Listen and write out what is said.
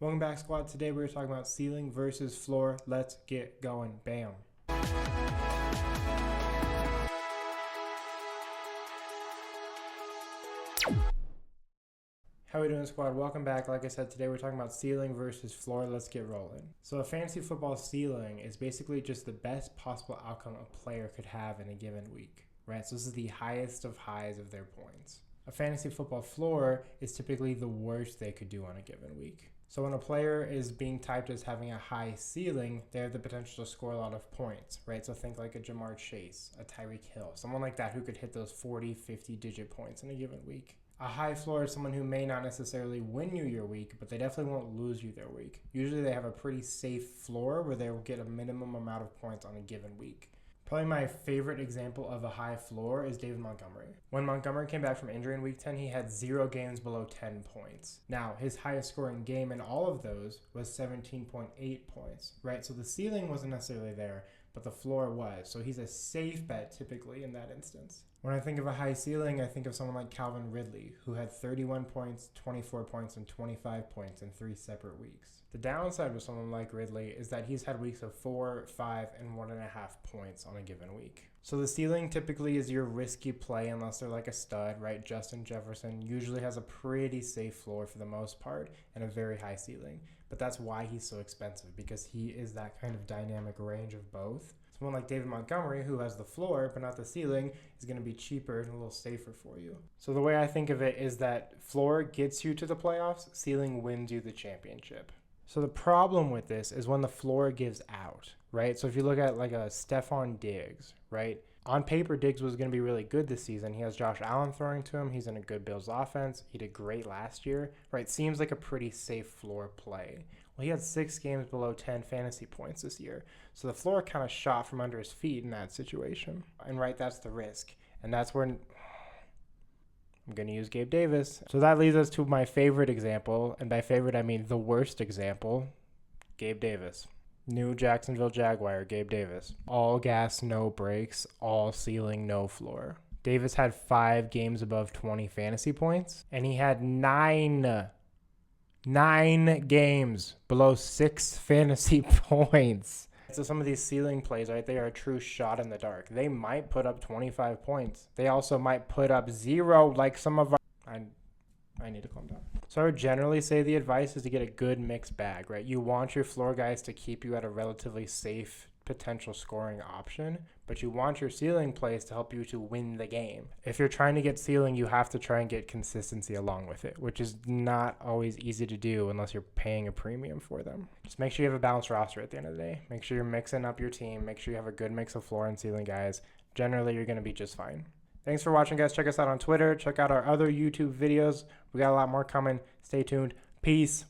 Welcome back, squad. Today we're talking about ceiling versus floor. Let's get going. Bam. How we doing, squad? Welcome back. Like I said, today we're talking about ceiling versus floor. Let's get rolling. So a fantasy football ceiling is basically just the best possible outcome a player could have in a given week, right? So this is the highest of highs of their points. A fantasy football floor is typically the worst they could do on a given week. So when a player is being typed as having a high ceiling, they have the potential to score a lot of points, right? So think like a Jamar Chase, a Tyreek Hill, someone like that who could hit those 40, 50-digit points in a given week. A high floor is someone who may not necessarily win you your week, but they definitely won't lose you their week. Usually they have a pretty safe floor where they will get a minimum amount of points on a given week. Probably my favorite example of a high floor is David Montgomery. When Montgomery came back from injury in week 10, he had 0 games below 10 points. Now, his highest scoring game in all of those was 17.8 points, right? So the ceiling wasn't necessarily there, but the floor was. So he's a safe bet typically in that instance. When I think of a high ceiling, I think of someone like Calvin Ridley, who had 31 points, 24 points, and 25 points in 3 separate weeks. The downside with someone like Ridley is that he's had weeks of 4, 5, and 1.5 points on a given week. So the ceiling typically is your risky play unless they're like a stud, right? Justin Jefferson usually has a pretty safe floor for the most part and a very high ceiling. But that's why he's so expensive, because he is that kind of dynamic range of both. Someone like David Montgomery, who has the floor but not the ceiling, is going to be cheaper and a little safer for you. So the way I think of it is that floor gets you to the playoffs, ceiling wins you the championship. So the problem with this is when the floor gives out, right? So if you look at like a Stephon Diggs, right? On paper, Diggs was going to be really good this season. He has Josh Allen throwing to him. He's in a good Bills offense. He did great last year, right? Seems like a pretty safe floor play. Well, he had 6 games below 10 fantasy points this year. So the floor kind of shot from under his feet in that situation. And right, that's the risk. And that's when I'm going to use Gabe Davis. So that leads us to my favorite example. And by favorite, I mean the worst example, Gabe Davis. New Jacksonville Jaguar, Gabe Davis. All gas, no brakes. All ceiling, no floor. Davis had 5 games above 20 fantasy points. And he had 9 games below 6 fantasy points. So some of these ceiling plays, right, they are a true shot in the dark. They might put up 25 points. They also might put up 0 like some of our... I need to calm down. So I would generally say the advice is to get a good mixed bag, right? You want your floor guys to keep you at a relatively safe potential scoring option, but you want your ceiling plays to help you to win the game. If you're trying to get ceiling, you have to try and get consistency along with it, which is not always easy to do unless you're paying a premium for them. Just make sure you have a balanced roster at the end of the day. Make sure you're mixing up your team. Make sure you have a good mix of floor and ceiling guys. Generally, you're going to be just fine. Thanks for watching, guys. Check us out on Twitter. Check out our other YouTube videos. We got a lot more coming. Stay tuned. Peace.